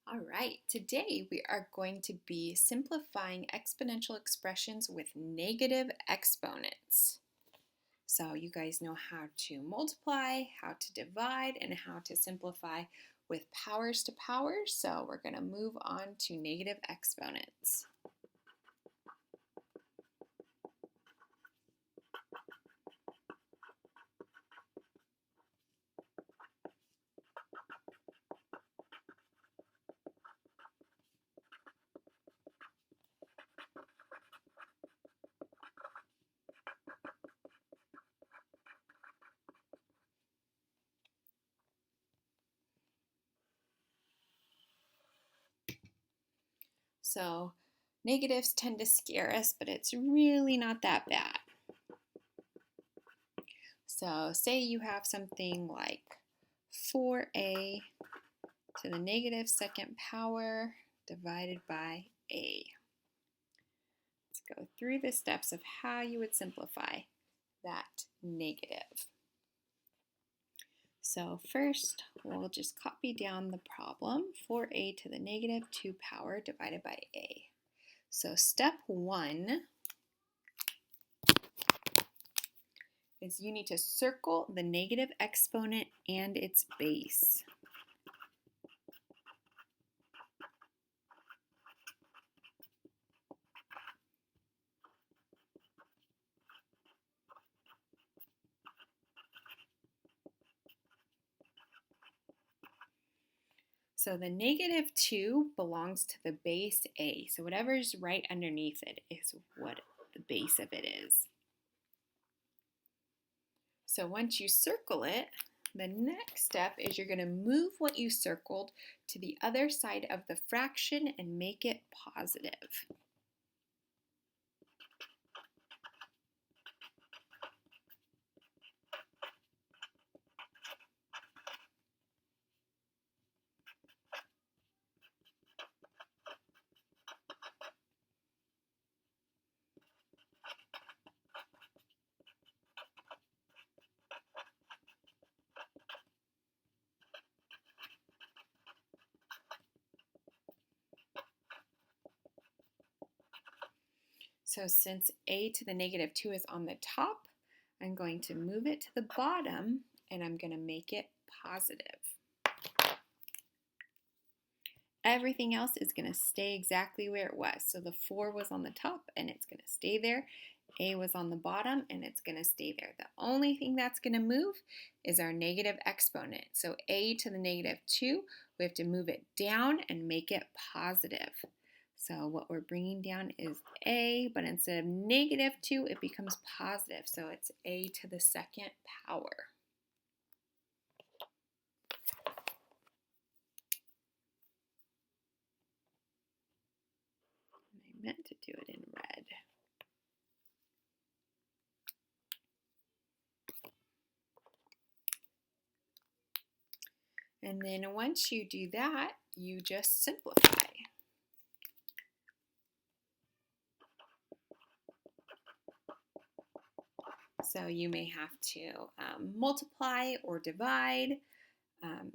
All right, today we are going to be simplifying exponential expressions with negative exponents. So you guys know how to multiply, how to divide, and how to simplify with powers to powers. So we're going to move on to negative exponents. So negatives tend to scare us, but it's really not that bad. So say you have something like 4a to the negative second power divided by a. Let's go through the steps of how you would simplify that negative. So first, we'll just copy down the problem, 4a to the negative 2 power divided by a. So step 1 is you need to circle the negative exponent and its base. So the negative 2 belongs to the base a. So whatever's right underneath it is what the base of it is. So once you circle it, the next step is you're going to move what you circled to the other side of the fraction and make it positive. So since a to the negative 2 is on the top, I'm going to move it to the bottom and I'm going to make it positive. Everything else is going to stay exactly where it was. So the 4 was on the top and it's going to stay there. A was on the bottom and it's going to stay there. The only thing that's going to move is our negative exponent. So a to the negative 2, we have to move it down and make it positive. So what we're bringing down is a, but instead of negative 2, it becomes positive. So it's a to the second power. I meant to do it in red. And then once you do that, you just simplify. So you may have to multiply or divide.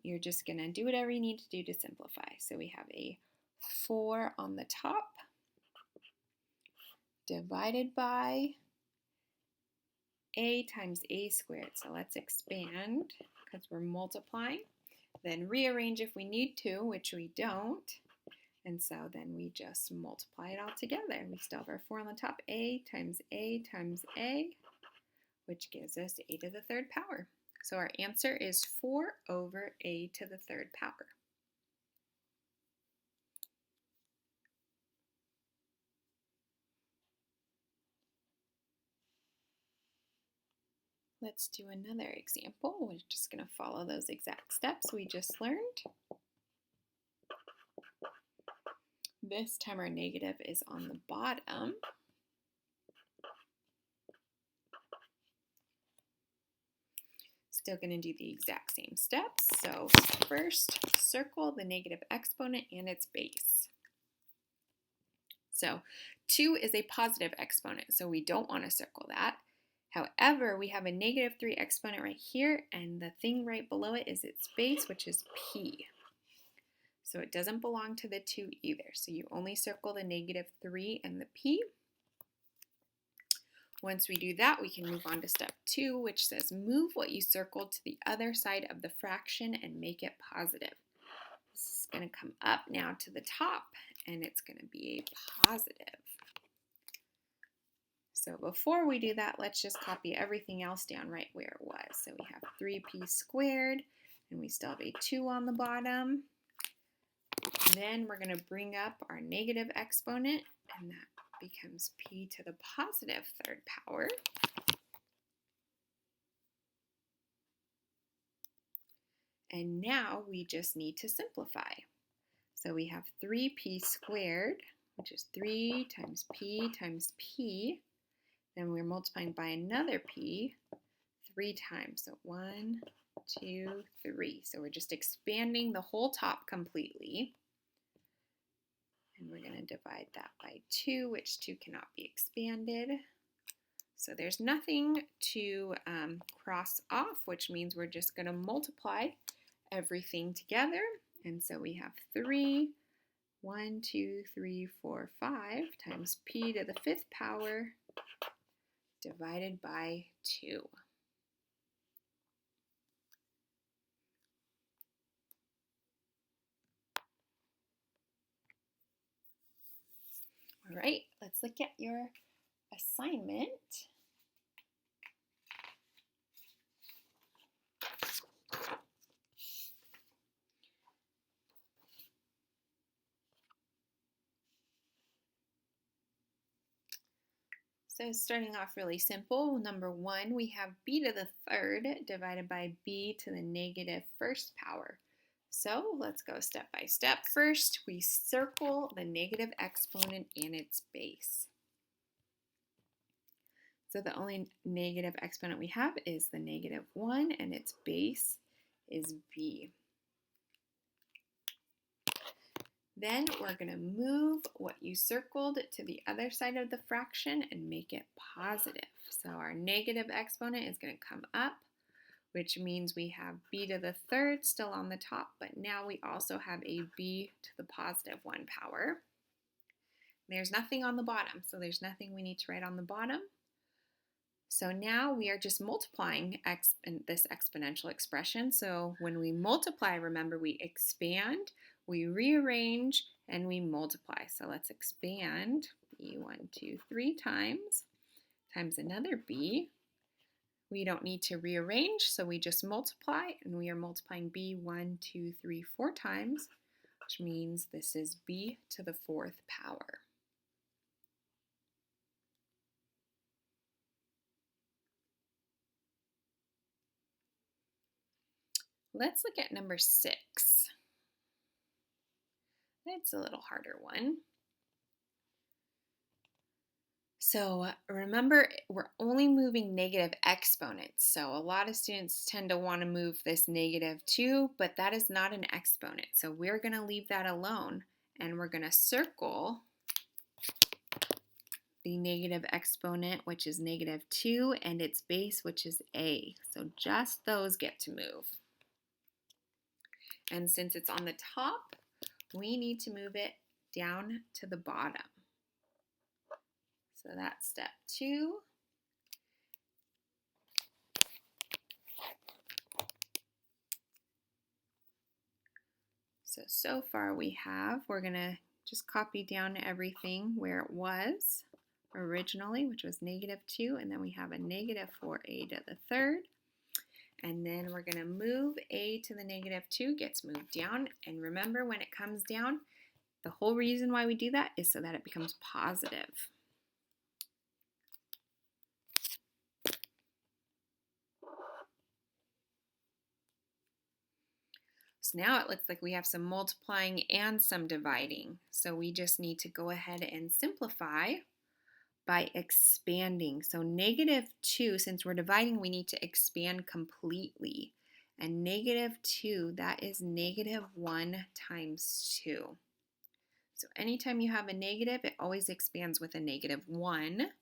You're just going to do whatever you need to do to simplify. So we have a 4 on the top divided by a times a squared. So let's expand because we're multiplying. Then rearrange if we need to, which we don't. And so then we just multiply it all together. We still have our 4 on the top, a times a times a, which gives us a to the third power. So our answer is 4 over a to the third power. Let's do another example. We're just going to follow those exact steps we just learned. This time our negative is on the bottom. Still going to do the exact same steps. So first, circle the negative exponent and its base. So 2 is a positive exponent, so we don't want to circle that. However, we have a negative 3 exponent right here, and the thing right below it is its base, which is p. So it doesn't belong to the 2 either. So you only circle the -3 and the p. Once we do that, we can move on to step 2, which says move what you circled to the other side of the fraction and make it positive. This is going to come up now to the top, and it's going to be a positive. So before we do that, let's just copy everything else down right where it was. So we have 3p squared, and we still have a 2 on the bottom. Then we're going to bring up our negative exponent, and that becomes p to the positive 3rd power. And now we just need to simplify. So we have 3p squared, which is 3 times p times p. Then we're multiplying by another p 3 times. So 1, 2, 3. So we're just expanding the whole top completely. And we're going to divide that by 2, which 2 cannot be expanded. So there's nothing to cross off, which means we're just going to multiply everything together. And so we have 3, 1, 2, 3, 4, 5 times p to the 5th power divided by 2. All right, let's look at your assignment. So starting off really simple, number 1, we have b to the 3rd divided by b to the -1st power. So let's go step by step. First, we circle the negative exponent and its base. So the only negative exponent we have is the -1, and its base is b. Then we're going to move what you circled to the other side of the fraction and make it positive. So our negative exponent is going to come up, which means we have b to the 3rd still on the top, but now we also have a b to the positive 1 power. There's nothing on the bottom, so there's nothing we need to write on the bottom. So now we are just multiplying this exponential expression. So when we multiply, remember we expand, we rearrange, and we multiply. So let's expand b 1, 2, 3 times another b. We don't need to rearrange, so we just multiply, and we are multiplying b 1, 2, 3, 4 times, which means this is b to the 4th power. Let's look at number 6. It's a little harder one. So remember, we're only moving negative exponents. So a lot of students tend to want to move this -2, but that is not an exponent. So we're going to leave that alone, and we're going to circle the negative exponent, which is -2, and its base, which is a. So just those get to move. And since it's on the top, we need to move it down to the bottom. So that's step 2. So far we're going to just copy down everything where it was originally, which was -2, and then we have a -4a to the 3rd. And then we're going to move a to the -2, gets moved down. And remember, when it comes down, the whole reason why we do that is so that it becomes positive. So now it looks like we have some multiplying and some dividing. So we just need to go ahead and simplify by expanding. So -2, since we're dividing, we need to expand completely. And -2, that is -1 times 2. So anytime you have a negative, it always expands with a -1.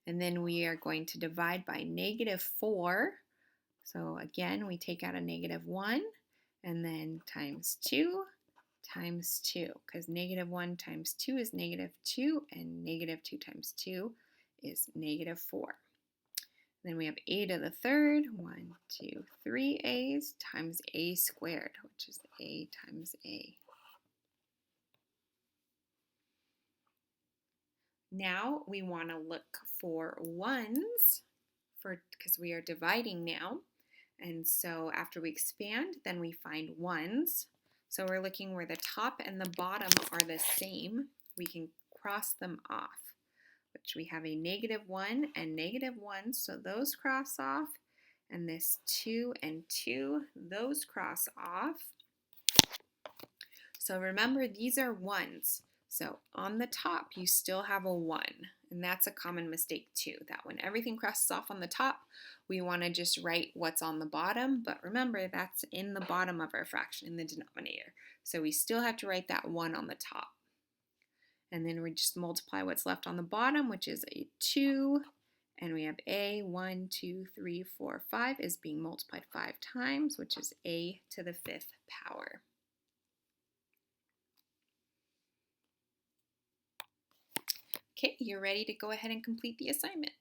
And then we are going to divide by -4. So again, we take out a -1, and then times 2 times 2, because negative 1 times 2 is negative 2, and negative 2 times 2 is negative 4. Then we have a to the third, 1, 2, 3 a's times a squared, which is a times a. Now we want to look for ones because we are dividing now. And so after we expand, then we find ones. So we're looking where the top and the bottom are the same. We can cross them off, which we have a negative 1 and negative 1, so those cross off. And this 2 and 2, those cross off. So remember, these are ones. So on the top, you still have a 1. And that's a common mistake too, that when everything crosses off on the top, we want to just write what's on the bottom. But remember, that's in the bottom of our fraction, in the denominator. So we still have to write that 1 on the top. And then we just multiply what's left on the bottom, which is a 2. And we have a 1, 2, 3, 4, 5 is being multiplied 5 times, which is a to the 5th power. Okay, you're ready to go ahead and complete the assignment.